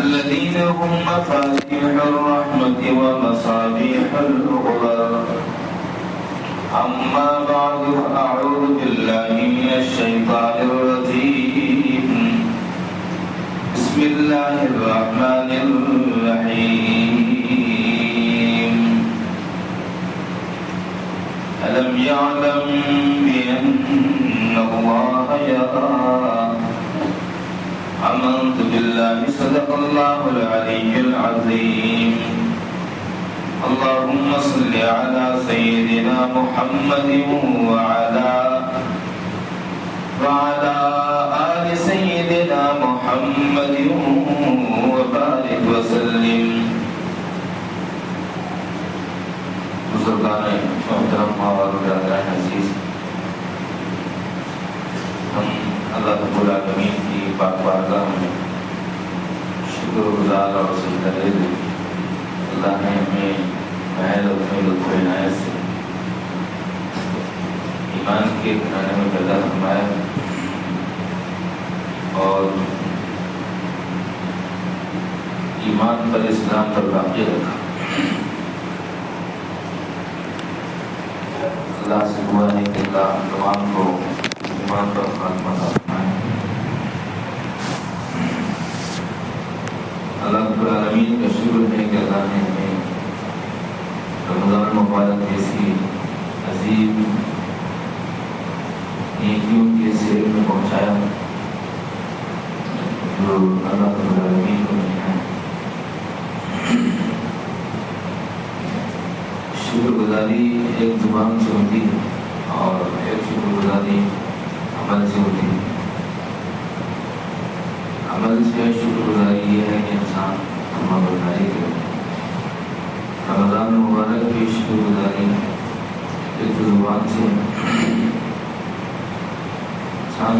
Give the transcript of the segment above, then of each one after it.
الذين هم مفاتيح الرحمة ومصابيح الغبر. أما بعد فأعوذ بالله من الشيطان الرجيم. بسم الله الرحمن الرحيم. ألم يعلم بأن الله يرى. آمنت بالله صدق الله العلي العظيم. اللهم صل على سيدنا محمد وعلى آل سيدنا محمد وبارك وسلم. بزرگان محترم اور برادران عزیز، ہم اللہ رب العالمین کی پاک بارگاہ میں شکر گزار اور سجدہ دے دیں. اللہ نے ہمیں محض اپنے لطف عنایت سے ایمان کے گھرانے میں پیدا فرمایا اور ایمان پر اسلام پر باقی رکھا. اللہ سے دعا ہے کہ اللہ تمام کو ایمان پر خاتمہ فرمائے. اللہ رب العالمین کا شکر ہے کہ اللہ نے ہمیں رمضان مبارک جیسی عظیم نیکیوں کے سیر میں پہنچایا جو اللہ رب العالمین کو ملا ہے. شکر گزاری ایک زبان سے ہوتی ہے اور ایک شکر گزاری عمل سے ہوتی ہے. عمل سے شکر گزاری یہ ہے کہ انسان فرما برداری کرے. رمضان مبارک کی شکر گزاری ایک زبان سے انسان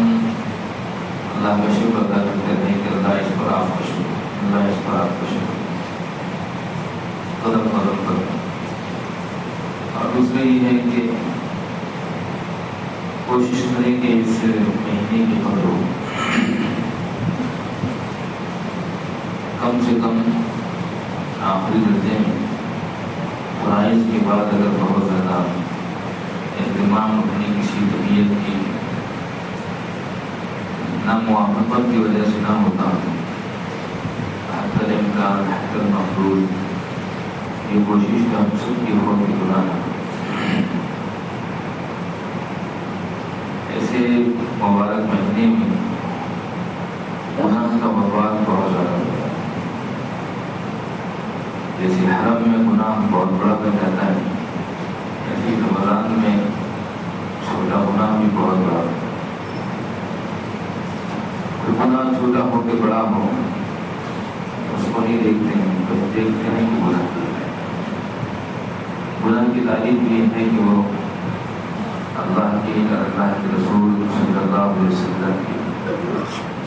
اللہ کا شکر ادا کرتے رہے کہ اللہ اس پر آپ کا شکر، اللہ اس پر آپ کا شکر قدم قدم پر. اور دوسرا یہ ہے کہ کوشش کریں کہ اس مہینے کی قدر ہو. کم سے کم آخری درجے میں فرائض کے بعد اگر بہت زیادہ اہتمام اپنی کسی طبیعت کی ناموافقت کی وجہ سے نہ ہوتا، حتی الامکان حتی المفروض یہ کوشش کا ہم سب کی ہو کہ گناہ نہ. ایسے مبارک مہینے میں گناہ کا مواد بہت زیادہ ہوتا ہے. جیسے حرم میں گناہ بہت بڑا بن جاتا ہے، ایسے رمضان میں چھوٹا گناہ بھی بہت بڑا ہوتا ہے. گناہ چھوٹا ہو کے بڑا ہو اس کو نہیں دیکھتے ہیں، بس دیکھتے ہیں کہ گناہ کی تعریف یہ ہے کہ وہ اللہ کے رسول صلی اللہ علیہ وسلم کی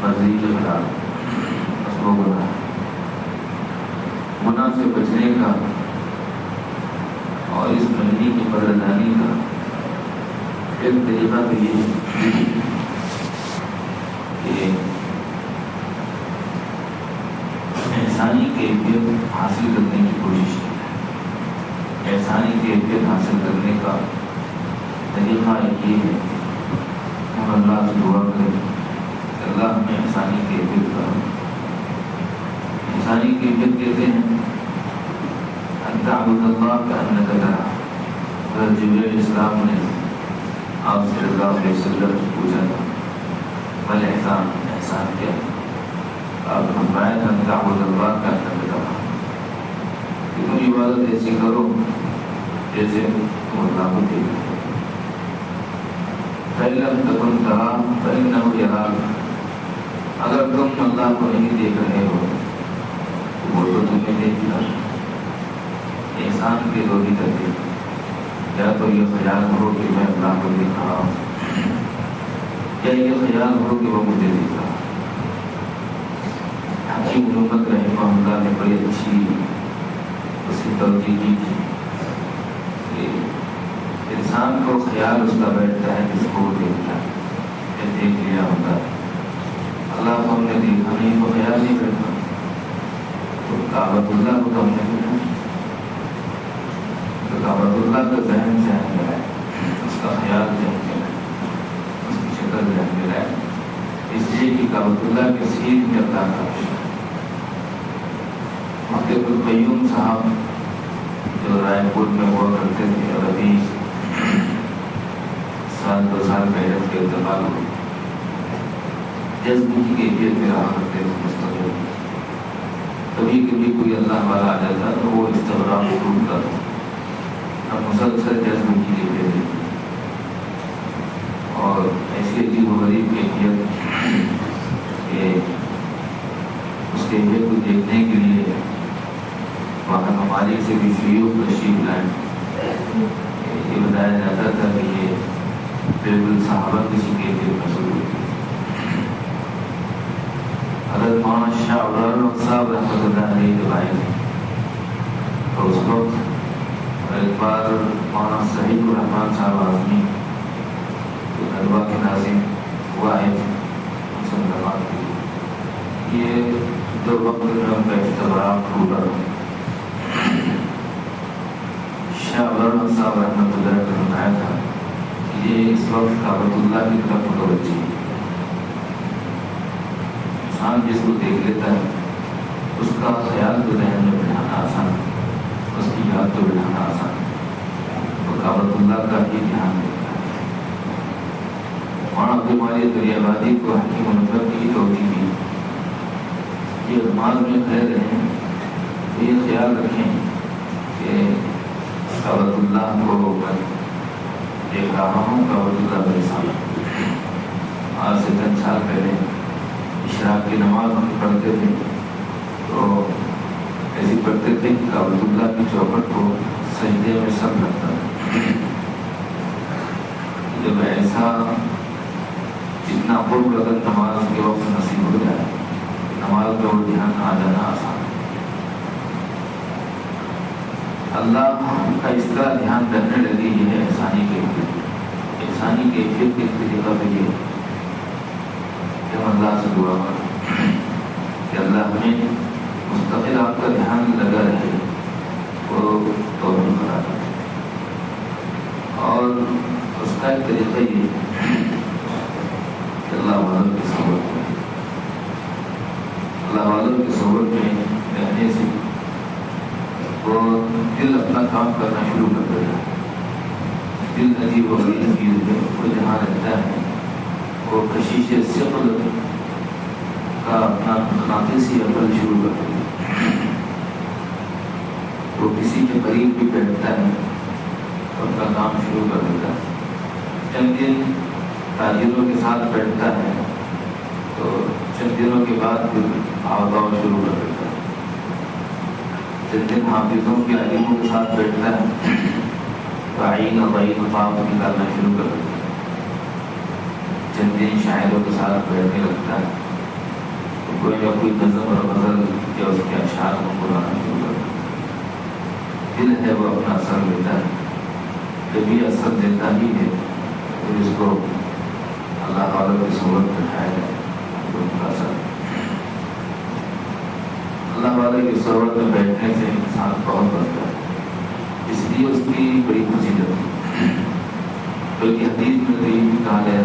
مرضی کے خلاف بس وہ گناہ. گناہ سے بچنے کا اور اس مہینے کی قدردانی کا ایک طریقہ تو یہ ہے کہ احسانی کیفیت حاصل کرنے کی کوشش کی. احسانی کیفیت حاصل کرنے کا طریقہ یہ ہے ہم اللہ سے دعا کریں کہ اللہ ہمیں احسانی کیفیت کا. احسانی کیفیت کہتے ہیں ان تعبد اللہ کأنک تراہ. حضرت جبریل علیہ السلام نے آپ صلی اللہ علیہ وسلم سے پوچھا تھا بل احسان، احسان کیا؟ آپ نے فرمایا تھا ان تعبد اللہ کأنک تراہ کہ تم عبادت ایسی کرو جیسے تم اللہ کو دیکھو. فَإِن لَّمْ تَكُن تَرَاهُ فَإِنَّهُ يَرَاكَ. اگر تم اللہ کو نہیں دیکھ رہے ہو تو وہ تو تمہیں دیکھ رہا ہے. احسان کے دو ہی طریقے، یا تو یہ خیال ہو کہ میں اللہ کو دیکھ رہا ہوں، یا یہ خیال ہو کہ وہ مجھے دیکھ رہا ہے. حکیم علومت رحمہ اللہ نے بڑی اچھی اس کی توجیہ کی تھی کہ انسان کو خیال اس کا بیٹھتا ہے کہ اس کو دیکھتا ہے، دیکھ لیا ہوتا ہے. اللہ کو ہم نے دیکھا نہیں تو خیال نہیں بیٹھتا. تو کعبۃ اللہ کو تو ہم نے ملا، تو کعبۃ اللہ کا ذہن ذہن ملا ہے، اس کا خیال ذہن ملا ہے، اس کی شکل ذہن ملا ہے، اس لیے کہ کعبۃ اللہ کے سیر میں اللہ کا عرش ہے۔ محقق القیوم صاحب جو رائے پور میں ہوا کرتے تھے اور ابھی سال 2 سال پہلے کے انتقال ہوئے، جذب کی کیفیت میں رہا کرتے تھے مستقبل۔ کبھی کبھی کوئی اللہ والا آ جاتا تو وہ استغراق ڈھونڈتا تھا، اب مسلسل جذب کی کیفیت تھی اور ایسی عجیب و غریب کیفیت کہ اس کیفیت کو دیکھنے کے لیے وہاں ممالک سے بھی شیوخ تشریف لائیں۔ یہ بتایا جاتا تھا کہ یہ بالکل صحابہ کسی کیفیت میں شروع ہوئی۔ حضرت مولانا شاہ عبدالرحمن صاحب رحمۃ اللہ علیہ کے بھائی تھے، تو اس وقت ایک بار مولانا صحیح الرحمان صاحب اعظمی جو ندوہ کے ناظم وہ آئے تھے، ان سے ملاقات کی۔ یہ دو وقت میں ان کا استغراق ٹوٹا تھا۔ شاہ عبدالرحمن صاحب رحمۃ اللہ نے فرمایا تھا کہ یہ اس وقت کعبۃ اللہ کی طرف متوجہ ہے۔ انسان جس کو دیکھ لیتا ہے اس کا خیال تو ذہن میں بٹھانا آسان ہے، اس کی یاد تو بٹھانا آسان ہے، تو کعبۃ اللہ کا ہی دھیان دیتا ہے۔ مولانا عبدالمالی دریا آبادی کو حکیم منور کی توجیہ دی، یہ نماز میں کہہ رہے ہیں تو یہ خیال رکھیں کہ کعبۃ اللہ کو میں دیکھ رہا ہوں، کعبۃ اللہ میرے سامنے۔ آج سے 10 سال پہلے اشراق کی نماز ہم پڑھتے تھے تو ایسی پڑھتے تھے کہ کعبۃ اللہ کی چوکھٹ کو سجدے میں سر لگتا تھا۔ جب ایسا اتنا قرب اگر نماز کے وقت نصیب ہو جائے، نماز کا وہ دھیان آ جانا آسان ہے۔ اللہ کا اس طرح دھیان رکھنے لگے، یہ ہے احسانی کیفیت۔ احسانی کیفیت کے طریقہ پہ یہ کہ ہم اللہ سے دعا کریں کہ اللہ ہمیں مستقل آپ کا دھیان لگا رہے، وہ توفیق عطا کرے۔ اور اس کا ایک طریقہ یہ کہ اللہ والوں کی صحبت میں، اللہ والوں کی صحبت میں رہنے سے وہ دل اپنا کام کرنا شروع کر دیتا ہے۔ دل عجیب و غریب چیز ہے، وہ جہاں رہتا ہے وہ کشیش ثقل کا اپنا ناقصی عمل شروع کر دیتا ہے۔ وہ کسی کے قریب بھی بیٹھتا ہے تو اپنا کام شروع کر دیتا ہے۔ چند دن تاجروں کے ساتھ بیٹھتا ہے تو چند دنوں کے بعد پھر آواز شروع کر دیتا ہے۔ چند دن حافظوں کے عالموں کے ساتھ بیٹھتا ہے تو آئین غیر خواب نکالنا شروع کر دیتا ہے۔ چند دن شاعروں کے ساتھ بیٹھنے لگتا ہے تو کوئی نہ کوئی نظم اور غزل یا اس کے اشعار کو بلانا شروع کر دیتا ہے۔ دل ہے وہ اپنا اثر لیتا ہے، جب یہ اثر دیتا ہی ہے پھر اس کو اللہ والوں کی صحبت میں اٹھایا جائے تو ان کا اثر۔ اللہ والے کی صحبت میں بیٹھنے سے انسان بہت بڑھتا ہے، اس لیے اس کی بڑی فضیلت ہے۔ بلکہ حدیث میں تو یہ بھی کہا گیا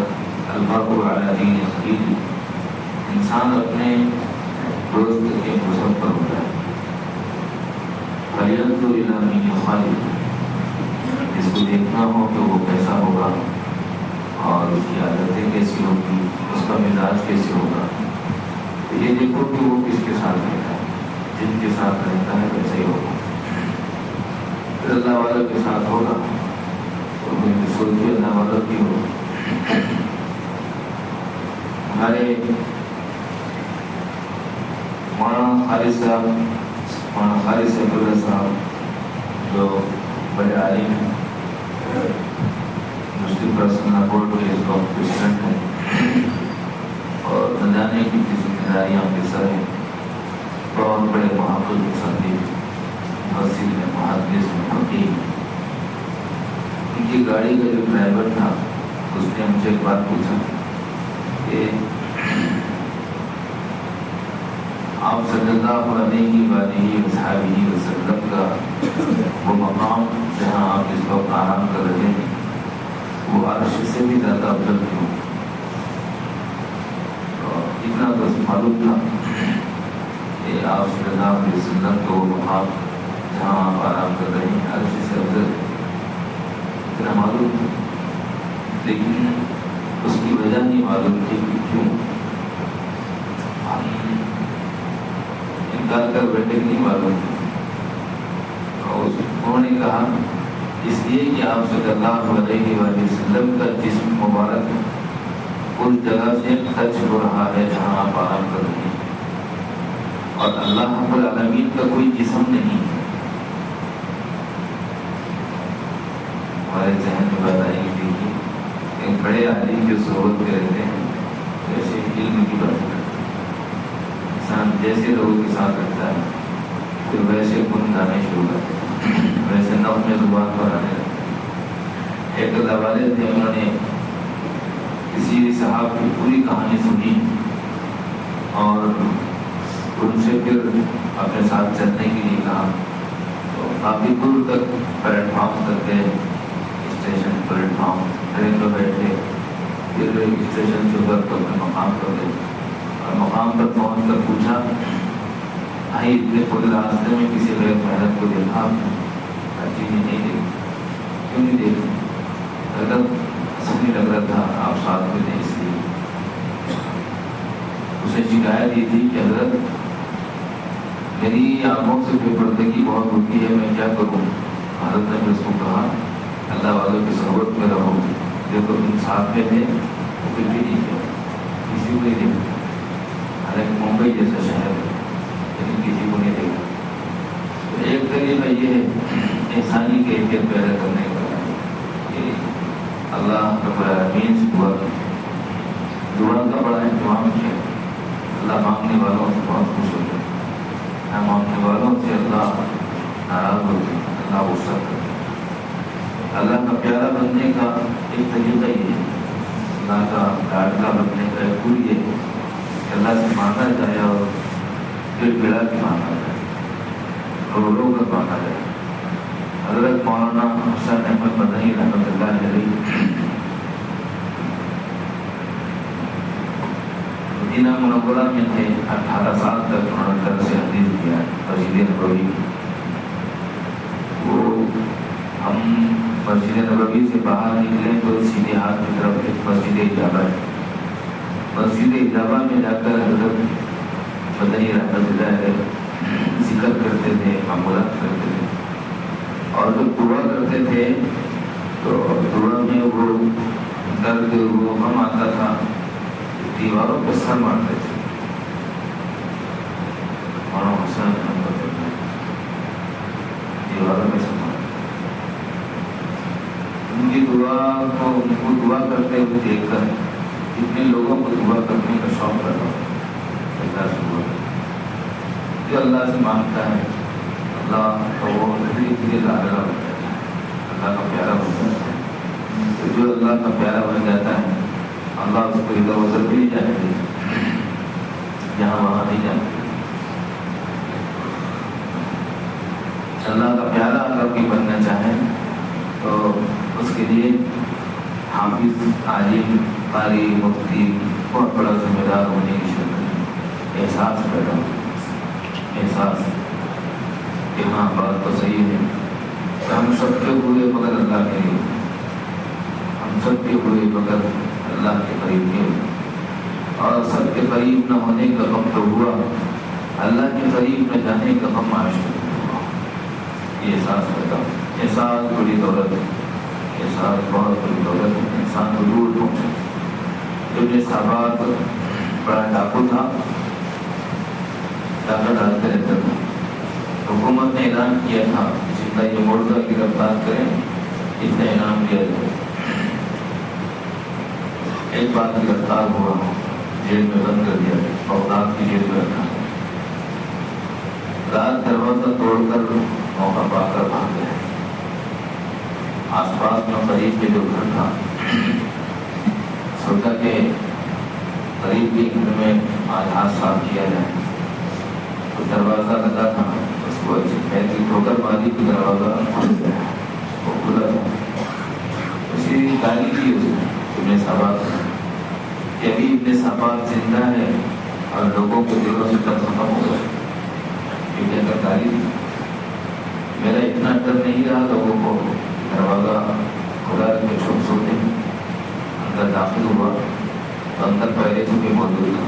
المرء علی دین خلیلہ، انسان اپنے دوست کے مذہب پر ہوتا ہے۔ فَلْيَنظُرْ إِلَىٰ مَنْ يُخَالِفُ، جس کو دیکھنا ہو کہ وہ کیسا ہوگا اور اس کی عادتیں کیسی ہوگی، اس کا مزاج کیسے ہوگا، تو یہ دیکھو کہ وہ کس کے ساتھ رہتا ہے، جن کے ساتھ رہتا ہے ویسے ہی ہوگا۔ پھر اللہ والوں کے ساتھ ہوگا تو میری سوچ بھی اللہ والوں کی ہوگی۔ ہمارے مولانا خالد صاحب، مولانا خالد سیف صاحب جو بڑے عالم ہیں، مسلم پرسنل بورڈ کے اس وقت پریزیڈنٹ ہیں اور نہ جانے کی ذمہ داریاں ان کے سر ہیں، بہت بڑے محافظ مصنف، مسجد میں محدث میں حکیم۔ ان کی گاڑی کا جو ڈرائیور تھا اس نے ہم سے ایک بات پوچھا کہ آپ آپ صلی اللہ علیہ وآلہ وسلم کا وہ مقام جہاں آپ اس وقت آرام کر رہے ہیں وہ عرش سے بھی زیادہ افضل کیوں؟ اتنا بس معلوم تھا کہ آپ صلی اللہ علیہ وسلم کا وہ مقام جہاں آپ آرام کر رہے ہیں عرش سے افضل اتنا معلوم تھا، لیکن اس کی وجہ نہیں معلوم تھی کہ کیوں انکار کر بیٹھے نہیں معلوم تھا۔ اور انہوں نے کہا اس لیے کہ آپ صلی اللہ علیہ وآلہ وسلم کا جسم مبارک اس جگہ سے ٹچ ہو رہا ہے جہاں آپ آرام کر رہے ہیں، اور اللہ رب العالمین کا کوئی جسم نہیں ہے۔ ہمارے ذہن میں بات آئی تھی کہ ایک بڑے عالم جو صحبت میں رہتے ہیں ویسے علم کی بات کرتے ہیں، انسان جیسے لوگوں کے ساتھ رہتا ہے پھر ویسے گن گانے شروع کرتے ہیں، ویسے نغمے زبان پر آنے لگتے ہیں۔ ایک اللہ والے تھے، انہوں نے کسی صاحب کی پوری کہانی سنی اور ان سے پھر اپنے ساتھ چلنے کے لیے کہا، تو کافی دور تک پلیٹ فارم تک گئے، اسٹیشن پلیٹ فارم ٹرین میں بیٹھے، پھر اسٹیشن سے اتر تو اپنے مقام پر گئے، اور مقام پر پہنچ کر پوچھا بھائی اتنے پورے راستے میں کسی غیر محرم کو دیکھا آپ نے؟ جی نہیں دیکھی۔ کیوں نہیں دیکھی؟ اگر نہیں لگ رہا تھا آپ ساتھ میں تھے اس لیے۔ اسے شکایت یہ تھی کہ حضرت میری آنکھوں سے بے پردگی بہت ہوتی ہے، میں کیا کروں؟ حضرت نے اس کو کہا اللہ والوں کی صحبت میں رہو، دیکھو تم ساتھ میں تھے تو پھر بھی نہیں کیا، کسی کو نہیں دیکھا، حالانکہ ممبئی جیسا شہر ہے لیکن کسی کو نہیں دیکھا۔ تو ایک طریقہ یہ ہے انسانی کیفیت پیدا کرنے کا کہ اللہ رب العالمین سے دعا کا بڑا اہتمام کیا، اللہ مانگنے والوں سے بہت خوش ہوتا ہے، نہ مانگنے والوں سے اللہ ناراض ہوتے ہیں، اللہ غصہ کرتے ہیں۔ اللہ کا پیارا بننے کا ایک طریقہ یہ ہے، اللہ کا لاڈلا بننے کا ایک پور یہ ہے کہ اللہ سے مانگا جائے اور پھر گڑا کے مانگا جائے، رو رو کر مانگا جائے۔ حضرت مولانا حسین احمد مدنی رحمۃ اللہ علیہ مدینہ منورہ میں تھے، 18 سال تک انہوں نے درس حدیث کیا مسجد نبوی۔ وہ ہم مسجد نبوی سے باہر نکلے تو سیدھے ہاتھ کی طرف ایک مسجد اجابہ ہے، مسجد اجابہ میں جا کر حضرت مدنی رحمۃ اللہ علیہ ذکر کرتے تھے، معمولات کرتے تھے، اور جب دعا کرتے تھے تو دعا میں وہ درد وہ غم آتا تھا، دیواروں پہ سر مارتے تھے۔ مولانا حسین دیواروں میں سر مارتے، ان کی دعا کو ان کو دعا کرتے ہوئے دیکھ کر اتنے لوگوں کو دعا کرنے کا شوق رہا اللہ سے دعا جو اللہ سے مانگتا ہے اللہ تو وہ دھیرے دھیرے لاڈلا بن جاتا ہے، اللہ کا پیارا بن جاتا ہے۔ تو جو اللہ کا پیارا بن جاتا ہے اللہ اس کو ادھر ادھر بھی نہیں جانے دیتا، جہاں وہاں نہیں جاتے۔ اللہ کا پیارا اگر کوئی بننا چاہے تو اس کے لیے حافظ، عالم، قاری، مفتی بہت بڑا ذمہ دار ہونے کی شرط ہے، احساس پیدا ہو، احساس کہ ہاں بات تو صحیح ہے کہ ہم سب کے ہوئے مگر اللہ کے لیے، ہم سب کے ہوئے مگر اللہ کے قریب کے ہوئے، اور سب کے قریب نہ ہونے کا غم تو ہوا، اللہ کے قریب نہ جانے کا غم معاشرے ہوا۔ یہ احساس پیدا ہو، احساس بڑی دولت ہے، احساس بہت بڑی دولت ہے، انسان کو دور پہنچے۔ ابن صحابات بڑا ڈاکو تھا، ڈاکہ ڈالتے رہتا تھا، حکومت نے اعلان کیا تھا جتنا یہ مردہ گرفتار کریں اتنا انعام دیا جائے۔ ایک بار گرفتار ہوا، جیل میں بند کر دیا، بغداد کی جیل میں رکھا، رات دروازہ توڑ کر موقع پا کر بھاگ گئے۔ آس پاس میں قریب کے جو گھر تھا سوچا کہ قریب کے گھر میں آج ہاتھ صاف کیا جائے، دروازہ لگا تھا، اس کو ایسی ٹھوکر ماری کہ دروازہ وہ کھلا تھا. اسی گالی کی اس نے ابن سبات کہ ابھی ابن سبات زندہ ہے اور لوگوں کے دلوں سے ڈر ختم ہو گئے. یہ کہہ کر گالی دی. میرا اتنا ڈر نہیں رہا لوگوں کو. دروازہ کھلا کے چھپ سوتے اندر داخل ہوا تو اندر پہلے سے بھی موجود تھا.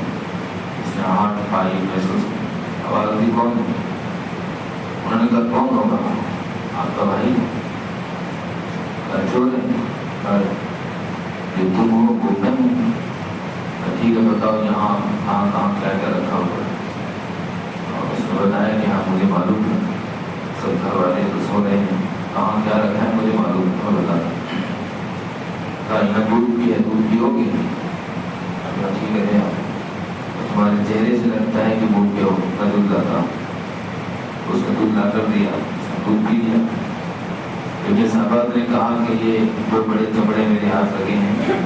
اس نے ہاتھ پائی محسوس کی. آواز دی کون ہے؟ انہوں نے کہا کون ہوگا؟ آپ کا بھائی چور ہے. جو تم ہو وہ میں ہوں. ٹھیک ہے بتاؤ یہاں کہاں کہاں کیا کیا رکھا ہوا ہے. اور اس نے بتایا کہ ہاں مجھے معلوم ہے. سب گھر والے تو سو رہے ہیں. کہاں کیا رکھا ہے مجھے معلوم ہے. میں بتا کہا یہاں دودھ بھی ہے, دودھ پیو گے؟ ٹھیک ہے تمہارے چہرے سے لگتا ہے کہ دودھ پیو. میں دودھ لاتا ہوں. اس نے دودھ لا کر دیا. اس نے دودھ پی لیا. ابن صحابہ نے کہا کہ یہ دو بڑے چمڑے میرے ہاتھ لگے ہیں,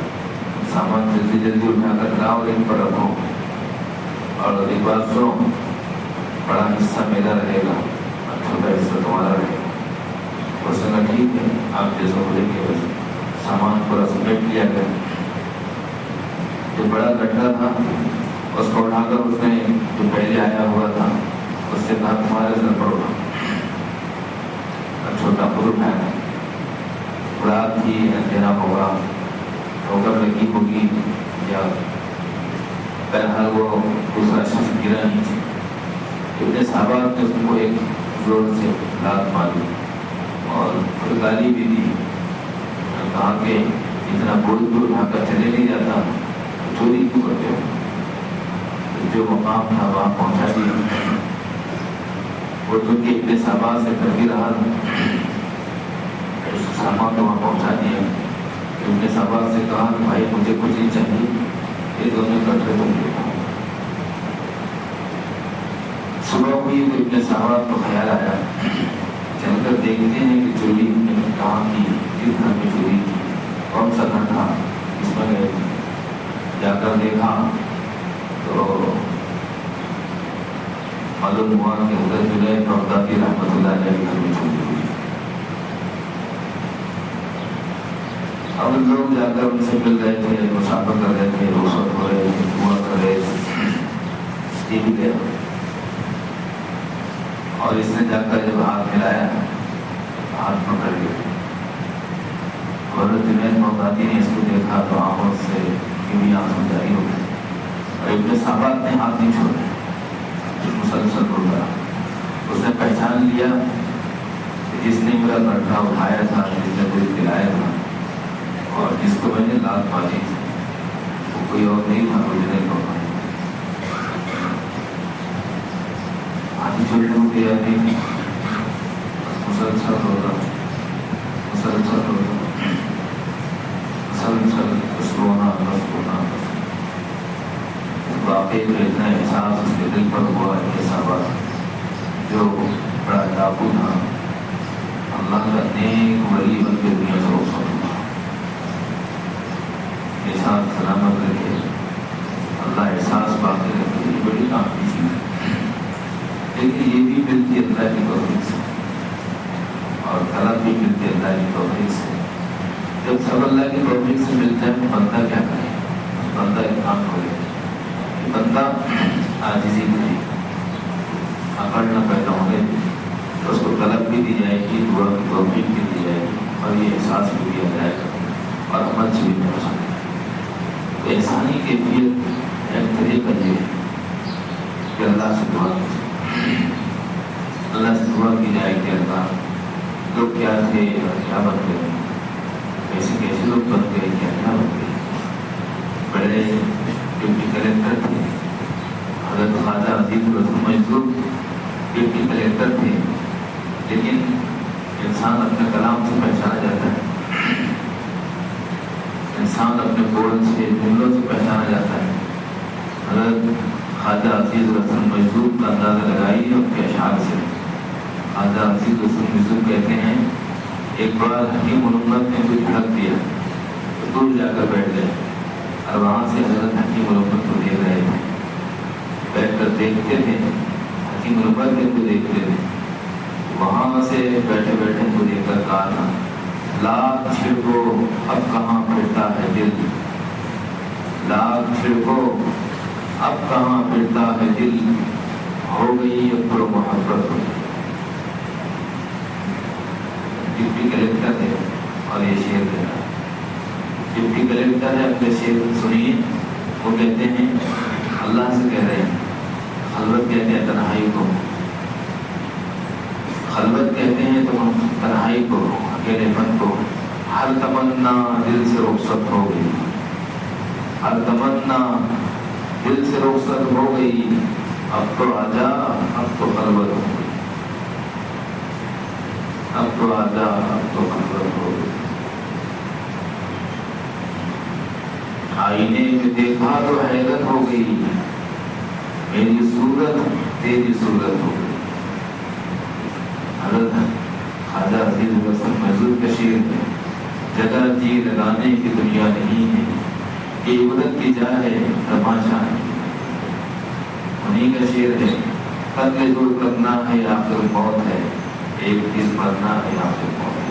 سامان جلدی جلدی اٹھا کر لاؤ اور ان پر رکھو. اور ایک بات سنو, بڑا حصہ میرا رہے گا اور چھوٹا حصہ تمہارا رہے گا. اس نے کہا ٹھیک ہے آپ جیسا بولیں گے ویسے. سامان پورا سمیٹ لیا گیا. جو بڑا گڈھا تھا اس کو اٹھا کر اس نے جو پہلے آیا ہوا تھا اس سے کہا تمہارے سر پر اٹھا. چھوٹا خود اٹھایا. رات کی اندھیرا ہوگا, ٹھوکر لگی ہوگی یا بہرحال وہ دوسرا شخص گرا نہیں تھا. ابن صحابہ نے اس کو ایک زور سے لات ماری اور پھر گالی بھی دی. کہا کہ اتنا بوجھ بھی اٹھا کر چلے نہیں جاتا, چوری کیوں کرتے ہو؟ جو مقام تھا وہاں پہنچا دیا. وہ جو کہ ابن صحابہ سے کر بھی رہا تھا اس سامان کو وہاں پہنچا دیا. ابن صحابہ سے کہا کہ بھائی مجھے کچھ نہیں چاہیے, یہ دونوں کٹھے تم دیکھو. صبح ہوئی تو ابن صحابہ کو خیال آیا, چل کر دیکھتے ہیں کہ چوری کہاں کی, کس گھر میں چوری کی, کون سا گھر تھا, اس میں گئے. جا کر دیکھا تو معلوم ہوا کہ حضرت جنید بغدادی رحمۃ اللہ علیہ کے گھر میں چوری ہوئی. اب لوگ جا کر ان سے مل رہے تھے, مشاورت کر رہے تھے, رخصت ہو رہے تھے, دعا کر رہے تھے. یہ بھی گیا اور اس نے جا کر جب ہاتھ ملایا ہاتھ پکڑ گیا. حضرت جنید بغدادی نے اس کو دیکھا تو آنکھوں سے کیونکہ آنکھوں جاری ہو گئی اور ابن صحابہ نے ہاتھ نہیں چھوڑے, مسلسل بول رہا. اس نے پہچان لیا کہ جس نے میرا گڈھا اٹھایا تھا, جس نے مجھے دلایا تھا اور جس کو میں نے لات ماری تھی وہ کوئی اور نہیں تھا, مجھے نہیں پتا. آدھی چھوٹی ہوتی آتی مسلسل ہو رہا, مسلسل ہو رہا, مسلسل بس رونا بس رونا. واقعی تو اتنا احساس اس کے دل پر ہوا ایسا بات جو بڑا ڈاکو تھا, اللہ کا نیک ولی بن کے دنیا سے روک سکتا. احساس سلامت رکھے, اللہ احساس باقی رکھے, یہ بڑی کافی چیز ہے. لیکن یہ بھی ملتی اللہ کی توفیق سے اور طلب بھی ملتی اللہ کی توفیق سے. جب سب اللہ کی توفیق سے ملتا ہے تو بندہ کیا کرے؟ بندہ ایک کام کرے, بندہ عاجزی کرے, اکڑ نہ پیدا ہونے تو اس کو طلب بھی دی جائے گی, دعا کی توفیق بھی دی جائے گی اور یہ احساس بھی دیا جائے گا اور عمل سے بھی پہنچ سکے. تو احسانی کیفیت ایک طریقہ یہ ہے کہ اللہ سے دعا کی, اللہ سے دعا کی جائے کہ اللہ لوگ کیا تھے اور کیا بن گئے, کیسے کیسے لوگ بن گئے, کیا کیا بن گئے. بڑے ڈپٹی کلیکٹر تھے, حضرت خواجہ عزیز الرسول مجذوب ڈپٹی کلیکٹر تھے, لیکن انسان اپنے کلام سے پہچانا جاتا ہے, انسان اپنے بول سے جملوں سے پہچانا جاتا ہے. حضرت خواجہ عزیز الرسول مجذوب کا اندازہ لگائیے ان کے اشعار سے. خواجہ عزیز الرسول مجذوب کہتے ہیں ایک بار حکیم الامت نے کچھ جھڑک دیا تو دور جا کر بیٹھ گئے اور وہاں سے حضرت حکیم الامت کو دیکھ رہے تھے. بیٹھ کر دیکھتے تھے, حکیم ربر کے کو دیکھتے تھے، وہاں سے بیٹھے بیٹھے کو دیکھ کر کہا تھا لاکھ چھڑکو اب کہاں پھرتا ہے دل، لاکھ چھڑکو اب کہاں پھرتا ہے دل، ہو گئی اب تو محبت ہو گئی۔ ڈپٹی کلیکٹر ہے اور یہ شعر کہہ رہا ہے، ڈپٹی کلیکٹر ہے، اپنے شعر سنیے، وہ کہتے ہیں اللہ سے کہہ رہے ہیں، خلوت کہتے ہیں تنہائی کو، خلوت کہتے ہیں تو تنہائی کو، اکیلے پن کو، ہر تمنا دل سے رخصت ہو گئی، ہر تمنا دل سے رخصت ہو گئی، اب تو آجا اب تو خلوت ہو گئی، اب تو آجا اب تو خلوت ہو گئی۔ آئینے میں دیکھا تو حیرت ہو گئی، میری صورت تیری صورت ہو گئی۔ حضرت خواجہ عزیز الحسن محمود کا شعر ہے، جگہ جی لگانے کی دنیا نہیں ہے، یہ عبرت کی جا ہے تماشا نہیں، انہیں کا شعر ہے، قتل دور کرنا ہے آخر موت ہے، ایک دن مرنا ہے آخر موت ہے،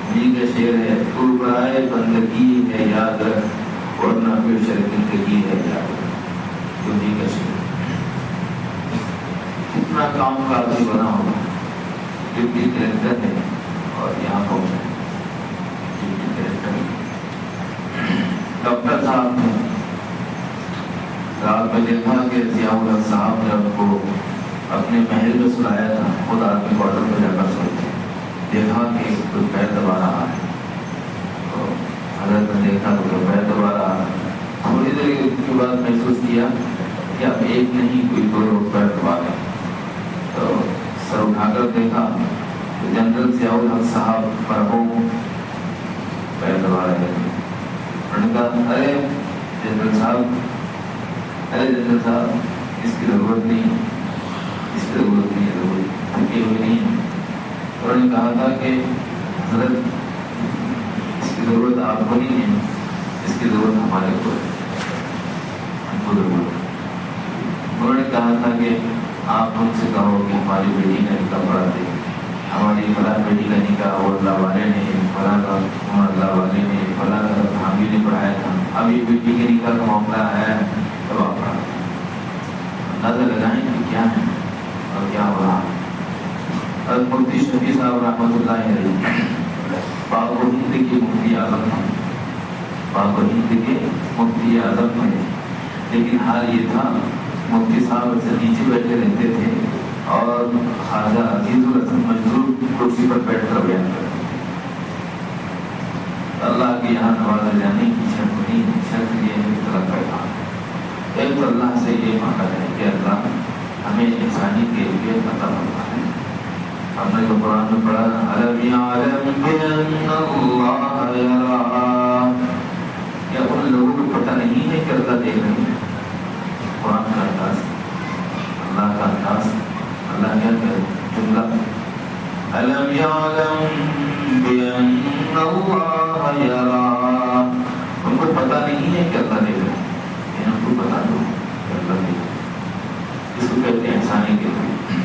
انہیں کا شعر ہے، تو برائے بندگی ہے یاد رکھ ورنہ پھر شرمندگی ہے یاد رکھ، انہیں کا شعر کتنا کام کاجی بنا ہوگا، ڈپٹی کلیکٹر ہے اور یہاں پہنچا ہے ڈپٹی کلیکٹر۔ ڈاکٹر صاحب نے رات میں دیکھا کہ ضیاء الحق صاحب نے ان کو اپنے محل میں سلایا تھا، خود آدمی کوارٹر میں جا کر سوئے تھے، دیکھا کہ کوئی پیر دبا رہا ہے، تو حضرت نے دیکھا تو کوئی پیر دبا رہا ہے، تھوڑی دیر کے بعد محسوس کیا کہ اب ایک نہیں کوئی دو لوگ پیر دبا رہے، تو سر اٹھا کر دیکھا تو جنرل ضیاء الحق صاحب مرحوم پیر دبا رہے تھے۔ انہوں نے کہا ارے جنرل صاحب، ارے جنرل صاحب اس کی ضرورت نہیں، اس کی ضرورت نہیں ہے، ضرورت تھکی ہوئی نہیں ہے۔ انہوں نے کہا تھا کہ حضرت اس کی ضرورت آپ کو نہیں ہے، اس کی ضرورت ہمارے کو ہے، ہم کو ضرورت ہے۔ انہوں نے کہا تھا کہ آپ ان سے کہو کہ ہماری بیٹی کا نکاح پڑھا دے، ہماری فلاں بیٹی کا نکاح وہ اللہ والے نے، فلاں کا اللہ والے نے، فلاں کا بھابھی نے پڑھایا تھا، اب یہ بیٹی کے نکاح کا معاملہ ہے، تب آپ پڑھا اندازہ لگائیں کہ کیا ہے اور کیا ہو رہا ہے۔ حضرت مفتی شفیع صاحب رحمۃ اللہ علیہ پاک و ہند کے مفتی اعظم ہیں، پاک و ہند کے مفتی اعظم ہیں، لیکن حال یہ تھا مفتی صاحب سے نیچے بیٹھے رہتے تھے اور خواجہ عزیز الحسن مجذوب کرسی پر بیٹھ کر بیان کرتے تھے۔ اللہ کے یہاں نوازے جانے کی شرط نہیں، شرط یہ ہے کہ طلب پیدا ہے، ایک اللہ سے یہ مانگا ہے کہ اللہ ہمیں انسانی کیفیت عطا فرمائے۔ ہم نے تو قرآن میں پڑھا الم یعلم بان اللہ یرا، کیا ان لوگوں کو پتہ نہیں ہے کہ اللہ دیکھ رہے ہیں؟ قرآن کا انداز، اللہ کا انداز، اللہ کیا کہے جملہ الم یعلم بان اللہ یرا، ان کو پتہ نہیں ہے کہ اللہ دیکھ رہے ہیں، ان کو بتا دو کہ اللہ دیکھ رہے ہیں۔ اس کو کہتے ہیں انسانی کیفیت۔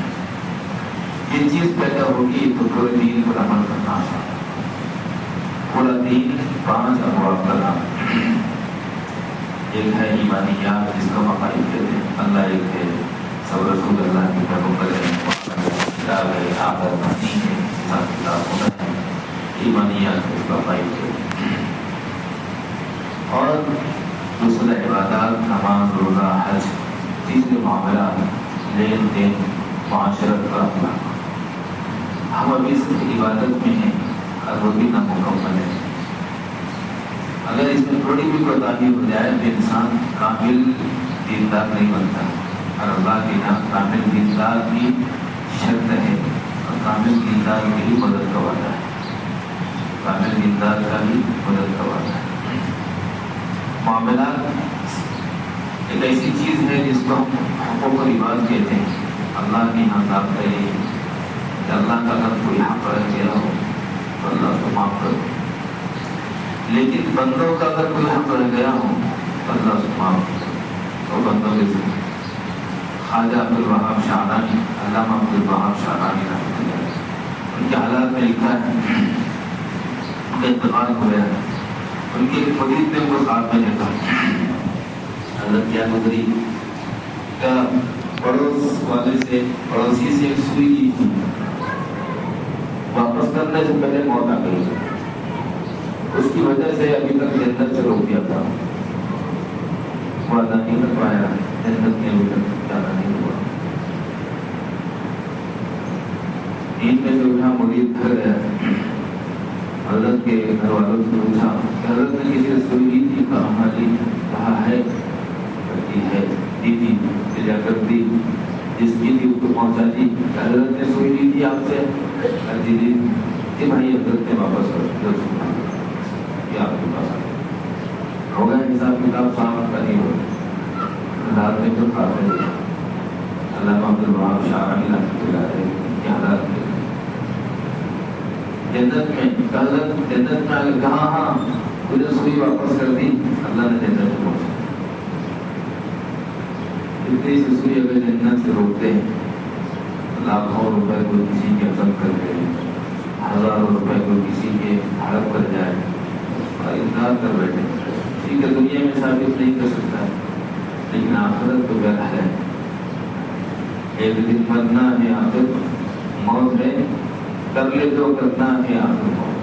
یہ چیز پیدا ہوگی تو پورے دین پر عمل کرنا آسان ہے۔ پورا دین 5 ابواب کا نام، ایک ہے ایمانیات جس کا مقاصد کہتے ہیں، اللہ ایک ہے، سب رسول اللہ کی پیغمبر ہے، کتاب ہے، آخرت آنی ہے، حساب کتاب ہونا ہے، ایمانیات اس کا مقاصد کہتے ہیں۔ اور دوسرا عبادات، نماز، روزہ، حج، تیسرے معاملات، لین دین، معاشرت اور اخلاق۔ ہم ابھی صرف عبادت میں ہیں اور وہ بھی نامکمل ہے۔ اگر اس میں تھوڑی بھی کوتاہی ہو جائے تو انسان کامل دیندار نہیں بنتا، اور اللہ کے یہاں کامل دیندار کی شرط ہے، اور کامل دیندار کی ہی مدد کا وعدہ ہے، کامل دیندار کا بھی مدد کا وعدہ ہے۔ معاملات ایک ایسی چیز ہے جس کو ہم حقوق و عباد کہتے ہیں۔ اللہ کے یہاں ضابطہ یہ ہے کہ اللہ کا اگر کوئی حق رہ گیا ہو تو اللہ کو معاف کر دے، لیکن بندوں کا اگر کوئی حق رہ گیا ہو تو اللہ کو معاف کر دے، تو بندوں کے ذمہ خواجہ عبدالوہاب شعرانی، علامہ عبدالوہاب شعرانی رحمۃ اللہ علیہ، ان کے حالات میں لکھا ہے، ان کا انتقال ہو گیا ہے، ان کے مرید نے ان کو خواب میں دیکھا، حضرت کیا گزری کا پڑوس والے سے، پڑوسی سے ایک سوئی لی تھی، واپس کرنے سے پہلے موت آ گئی، اس کی وجہ سے ابھی تک جنت سے روک دیا تھا، وعدہ نہیں کر پایا، جنت میں ابھی تک جانا نہیں ہوا۔ نیند میں سے اٹھا، مرید گھر گیا، حضرت کے گھر والوں سے پوچھا کہ حضرت نے کسی رسول لی تھی؟ کہا لی، کہا ہے دی تھی، جا کر دی، جس کی تھی اس کو پہنچا دی، حضرت نے سوئی لی تھی آپ سے؟ جی جی کہ بھائی حضرت نے واپس کر دیا، آپ کے پاس ہو گیا، حساب کتاب صاحب کا نہیں ہو رات میں تو کھاتے ہیں۔ علامہ عبدالوہاب شعرانی رحمۃ اللہ علیہ کے حالات میں جنت میں جنت میں اگر کہاں ہاں تجھے سوئی واپس کر دی، اللہ نے جنت میں پہنچا۔ اتنی سی سوئی اگر جنت سے روکتے ہیں، لاکھوں روپے کو کسی کے قتل کر دے، ہزاروں روپے کو کسی کے ہڑپ کر جائے اور انکار کر بیٹھے، ٹھیک ہے دنیا میں ثابت نہیں کر سکتا ہے، لیکن آخرت تو غیر ہے، ایک دن مرنا ہے، آخر موت ہے، کر لے تو کرنا ہے آخر موت۔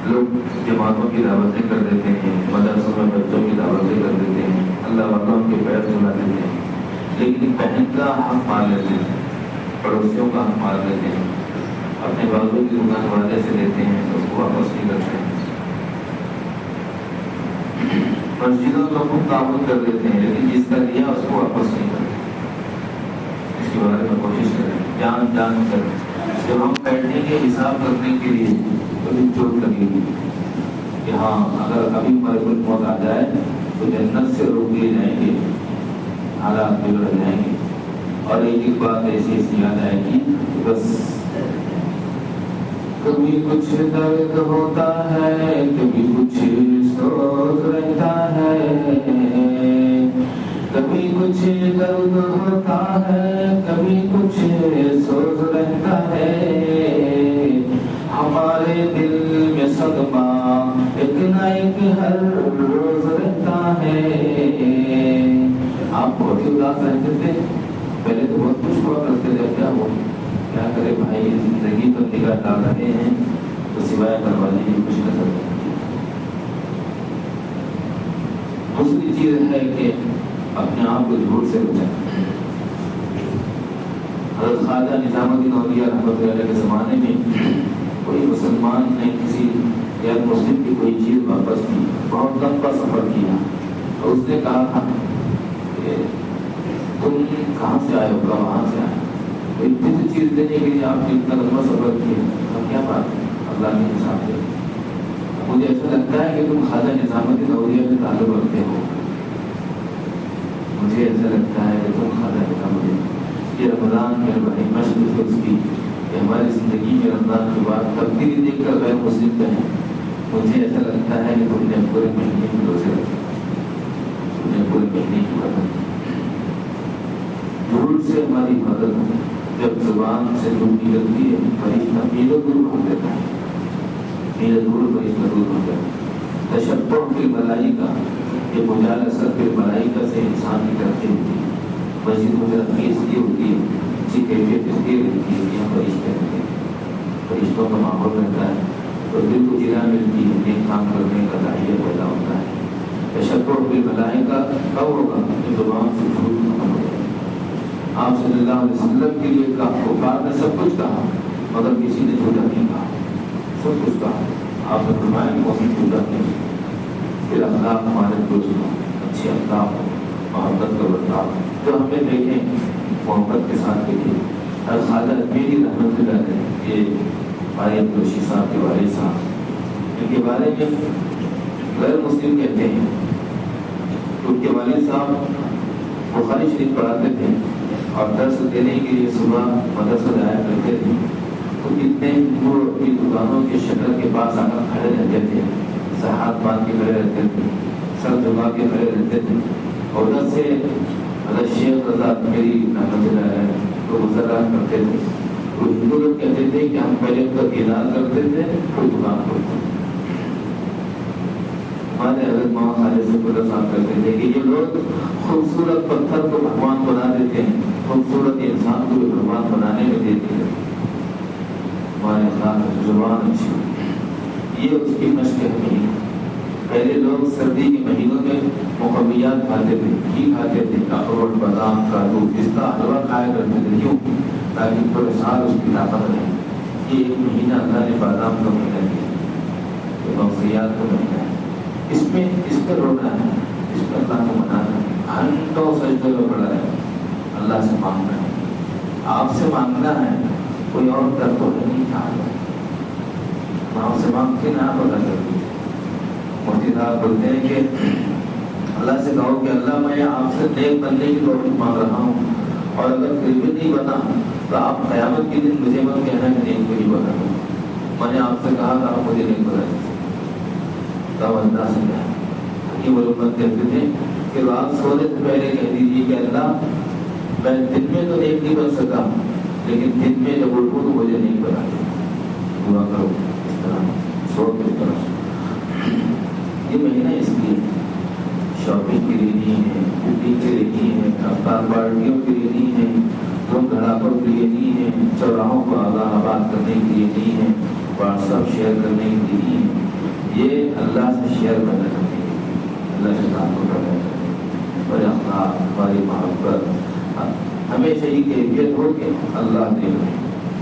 لوگ جماعتوں کی دعوتیں کر دیتے ہیں، مدرسوں میں بچوں کی دعوتیں کر دیتے ہیں، اللہ والوں کے پیر سلا دیتے ہیں، لیکن بہن کا حق مار لیتے ہیں، پڑوسیوں کا حق مار لیتے ہیں، اپنے بازو کی دکان والے سے لیتے ہیں تو اس کو واپس نہیں کرتے ہیں، مسجدوں کو خود تعاون کر دیتے ہیں، لیکن جس کا لیا اس کو واپس نہیں کرتے۔ اس کے بارے میں کوشش کریں، جان کر جب ہم بیٹھیں گے حساب کرنے کے لیے تو بھی چوٹ لگے گی کہ ہاں اگر ابھی ملک الموت آ جائے تو جنت سے روک لیے جائیں گے، حالات بگڑ جائیں گے، اور ایک بات ایسی یاد آئے گی، بس کبھی کچھ درد ہوتا ہے، کبھی کچھ سوز رہتا ہے، کبھی کچھ درد ہوتا ہے، کبھی کچھ سوز رہتا ہے، ہمارے دل میں صدمہ ایک نہ ایک ہر روز رہتا ہے۔ آپ بہت ہی اداس رہتے تھے، پہلے تو بہت کچھ ہوا کرتے تھے، کیا کرے بھائی، زندگی تو نگاہ ڈال رہے ہیں تو سوائے دروازے کی کچھ نظر نہیں۔ دوسری چیز ہے کہ اپنے آپ کو جھوٹ سے بچانا۔ حضرت خواجہ نظام الدین اولیاء رحمۃ اللہ علیہ کے زمانے میں کوئی مسلمان نے کسی غیر مسلم کی کوئی چیز واپس کی، بہت لمبا سفر کیا، اور اس نے کہا تھا کہ تم کہاں سے آئے ہو؟ وہاں سے آئے، اتنی سی چیز دینے کے لیے آپ نے اتنا لمبا سفر کیا، اب کیا بات ہے؟ اللہ نے حساب دیا۔ مجھے ایسا لگتا ہے کہ تم خواجہ نظام الدین اولیاء سے تعلق رکھتے ہو، مجھے ایسا لگتا ہے کہ تم خواجہ نظام الدین، یہ رمضان میں بڑی مشق ہے اس کی کہ ہماری زندگی میں رمضان کے بعد تبدیلی دیکھ کر غیر مسلم بنے، مجھے ایسا لگتا ہے کہ تم نے پورے مہینے کی روزے رکھے، تم نے پورے مہینے کی مدد کی۔ جھوٹ سے ہماری مدد ہے، جب زبان سے جھوٹ نکلتی ہے فرشتہ میل دور ہو دیتا ہے، میل دور فرشتہ دور ہو جاتا ہے۔ تشبہ فی الملائکہ، یہ مجالسہ فی الملائکہ سے انسان کی ترقی ہوتی ہے، مسجد میں ترقی اس لیے ہوتی ہے، اسی کیفیت اس لیے رہتی ہے کہ یہاں فرشتے رہتے ہیں، فرشتوں کا ماحول رہتا ہے تو دل کو جگہ ملتی ہے، نیک کام کرنے کا داعیہ پیدا ہوتا ہے۔ تشبہ فی الملائکہ کب ہوگا؟ جب زبان سے جھوٹ ختم ہو جائے۔ آپ صلی اللہ علیہ وسلم کے لیے کہا نے سب کچھ کہا مگر کسی نے جھوٹا نہیں کہا، سب کچھ کہا، آپ نے فرمایا کہ کوئی جھوٹا نہیں۔ پھر اخلاق ہمارے درست ہو، اچھے اخلاق ہو، محبت کا برتاؤ، جو ہمیں دیکھیں محبت کے ساتھ دیکھیں۔ اور خواجہ میری رحمت اللہ علیہ، یہ بھائی عبدالرشید صاحب کے والد صاحب، ان کے بارے میں غیر مسلم کہتے ہیں، ان کے والد صاحب بخاری شریف پڑھاتے تھے اور درس دینے کے لیے صبح مدرسہ جایا کرتے تھے، تو کتنے وہ اپنی دکانوں کے شٹر کے پاس آ کر کھڑے رہتے تھے، ہاتھ باندھ کے کھڑے رہتے تھے، سر جھکا کے کھڑے رہتے تھے، اور ادھر سے اگر شیخ رضا میری رحمت اللہ علیہ تو گزارا کرتے تھے تو ہندو لوگ کہتے تھے کہ ہم پہلے ان کا دیدار کرتے تھے پھر دکان کرتے تھے. ہمارے حضرت محمد خالد سے پورا صاحب کرتے تھے کہ یہ لوگ خوبصورت پتھر کو بھگوان بنا دیتے ہیں, خوبصورت انسان کو بھی بھگوان بنانے میں دیتے ہیں. ہمارے اخلاق زبان اچھی یہ اس کی مشق ہے. پہلے لوگ سردی کے مہینوں میں مقویات کھاتے تھے, گھی کھاتے تھے, اخروٹ, بادام, کاجو, پستہ, حلوہ کھایا کرتے تھے. کیوں؟ تاکہ پورے سال اس کی طاقت رہے. یہ ایک مہینہ اللہ نے بادام کا مہینہ دیا, مقویات کا مہینہ ہے. اس پہ رونا ہے, اس پہ اللہ کو منانا ہے. گھنٹوں سجدے میں پڑا ہے, اللہ سے مانگنا ہے, آپ سے مانگنا ہے. کوئی اور در تو نہیں چاہتا, آپ سے مانگ کے نہ پتا کرتی. مفتی صاحب بولتے ہیں کہ اللہ سے کہو کہ اللہ میں آپ سے نیک بننے کی توفیق مانگ رہا ہوں, اور اگر پھر بھی نہیں بنا تو آپ قیامت کے دن مجھے مت کہنا کہ نیک نہیں بنا. میں نے آپ سے کہا تھا آپ مجھے نہیں بنا. تب اللہ سے کہا کہ وہ لوگ کہتے تھے کہ رات سونے سے پہلے کہہ دیجیے کہ اللہ میں دن میں تو نیک نہیں بن سکا, لیکن دن میں جب اٹھوں تو مجھے نہیں بنا. دعا کرو اس طرح سو کے طرح. یہ مہینہ اس لیے شاپنگ کے لیے نہیں ہے, کوکنگ کے لیے نہیں ہے, افطار پارٹیوں کے لیے نہیں ہے, دھوم دھڑاکوں کے لیے نہیں ہے, چوراہوں کو آگاہ آباد کرنے کے لیے نہیں ہے, واٹس ایپ شیئر کرنے کے لیے نہیں ہے. یہ اللہ سے شیئر کرنا چاہتے ہیں, اللہ سے تعلق کرنا چاہتے ہیں. اور اخلاق, ہماری محبت ہمیشہ یہ کیفیت ہو کہ اللہ دے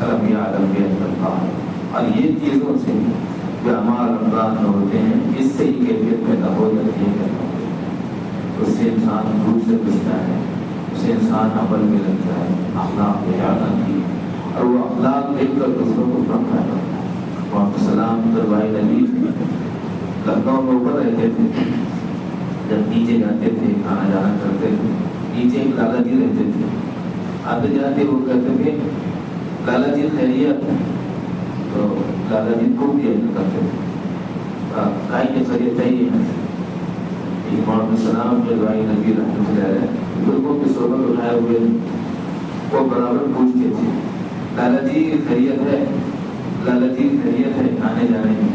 رب عالم کے اللہ. اور یہ چیزوں سے جو ہمارا رمضان میں ہوتے ہیں, اس سے ہی کیفیت پیدا ہو جاتی ہے. اس سے انسان دھوپ سے بچتا ہے, اس سے انسان عمل میں لگتا ہے, اخلاق زیادہ کی, اور وہ اخلاق دیکھ کر دوسروں کو کم کرتا ہے. وہاں سلام دربائی نبی لکھنؤ میں اوپر رہتے تھے, جب نیچے جاتے تھے کھانا جانا کرتے تھے, نیچے ایک لالا جی رہتے تھے. آتے جاتے وہ کہتے تھے لالا جی خیریت, تو لالا جی کو بھی کرتے تھے کائی کی خیریت چاہیے. محمد السلام جو بھائی نبی رحمۃ اللہ علیہ بزرگوں کی صحبت اٹھائے ہوئے وہ برابر پوچھتے تھے لالا جی خیریت ہے, لالا جی خیریت ہے آنے جانے میں,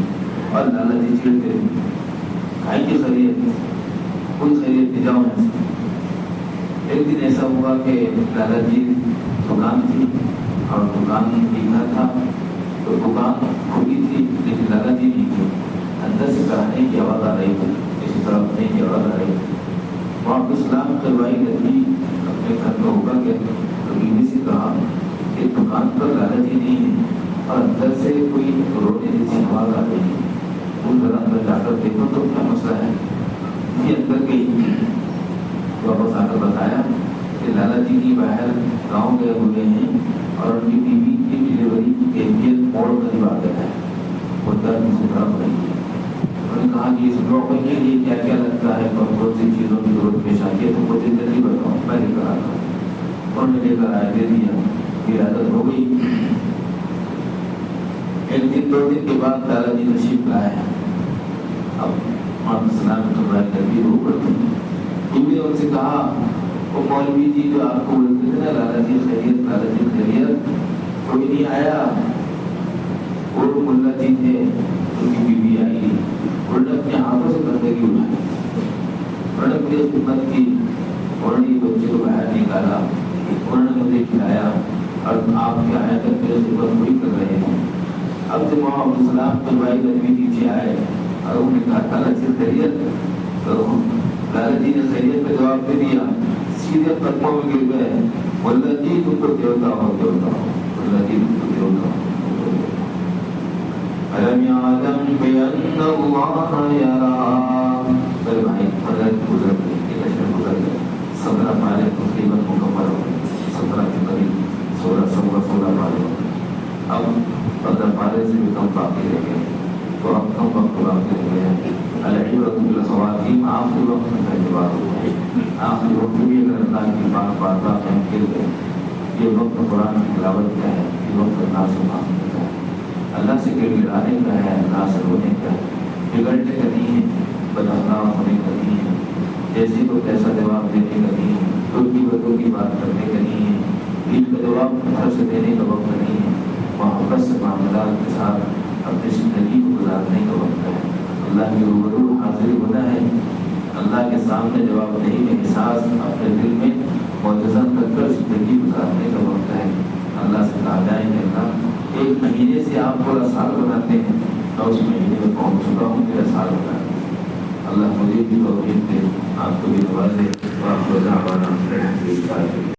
اور لالا جی چڑھتے تھے کائی کی خیریت, کوئی خیریت نہیں جاؤ. ایک دن ایسا ہوا کہ لالا جی دکان تھی اور دکان بکا تھا, تو دکان کھلی تھی لیکن لالا جی نہیں تھے. اندر سے کرانے کی آواز آ رہی تھی, اسی طرح نہیں کی آواز آ رہی تھی. وہاں اسلام کروائی نبی اپنے گھر میں ہو کر کے بیوی سے کہا کہ دکان پر لالا جی نہیں ہے اور اندر سے کوئی رونے جیسی آواز آ رہی ہے, ان گھر اندر جا کر دیکھو تو کیا مسئلہ ہے. یہ اندر گئی, واپس آ کر بتایا کہ لالا جی کی باہر گاؤں گئے ہوئے ہیں اور ان کی بیوی کی ڈلیوری کی کیفیت موڑ قریب آ گیا ہے, وہ درد سے بڑھ رہی ہے. انہوں نے کہا کہ اس موقع کے لیے کیا کیا لگتا ہے, کون کون سی چیزوں کی ضرورت پیش آتی ہے, تو مجھے جلدی بتاؤ, میں لے کر آتا ہوں. انہوں نے لے کر آیا, دے دیا, ولادت ہو گئی. ایک دن دو دن کے بعد لالا جی تشریف لائے. اب محمد السلام نبی رو پڑتی, بیوی نے ان سے کہا وہ مولوی جی جو آپ کو بولتے تھے نا لالا جی خیریت, لالا جی خیریت, کوئی نہیں آیا. وہ ملا جی تھے, ان کی بیوی آئی, انہوں نے اپنے ہاتھوں سے گندگی اٹھائی, انہوں نے مجھے خدمت کی, انہوں نے بچے کو باہر نکالا, انہوں نے مجھے کھلایا, اور آپ کے آئے تک میرے خدمت پوری کر رہے ہیں. اب جب محمد السلام کے بھائی نبی نیچے آئے اور انہوں نے کہا لالا جی خیریت, تو لالا جی نے خیریت کا جواب دے دیا, سیدھے قدموں میں گر گئے, ملا جی تم تو دیوتا ہو, دیوتا ہو, ملا جی تم تو دیوتا ہو. أَلَمْ يَعْلَمْ بِأَنَّ اللَّهَ يَرَى. میرے بھائی حضرت گزر گئے, ایک اشر گزر گئے, 17 پارے تقریباً مکمل ہو گئے, 17 کے قریب 16 پارے ہو گئے. اب 15 پارے سے بھی کم باقی رہ گئے, تو اب کم وقت باقی رہ گئے ہیں. العبرۃ بالخواتیم, آخری وقت میں اعتبار ہو گئے. آخری وقت بھی اگر اللہ کی بات میں گر گئے, یہ وقت قرآن کی تلاوت کا ہے, یہ وقت اللہ سے مانگنے کا ہے, اللہ سے گر گرانے کا ہے, اللہ سے رونے کا ہے, بگڑنے کا نہیں ہے, بد اخلاق ہونے کا نہیں ہے. جیسے کو کیسا جواب دینے کا نہیں ہے، ترکی بدوں کی بات کرنے کا نہیں ہے، دل کا جواب پتھر سے دینے کا وقت نہیں ہے، محبت سے معاملات کے ساتھ اپنی زندگی کو گزارنے کا وقت ہے۔ اللہ کے روبرو حاضر ہونا ہے، اللہ کے سامنے جواب نہیں میں احساس اپنے دل میں معجزہ کر کر زندگی گزارنے کا وقت ہے۔ اللہ سے کہا جائے کہ اللہ ایک مہینے سے آپ پورا سال بناتے ہیں، میں اس مہینے میں پہنچ چکا ہوں، میرا سال بنا دیں۔ اللہ مجھے بھی توفیق دے، آپ کو بھی نوازے، آپ کو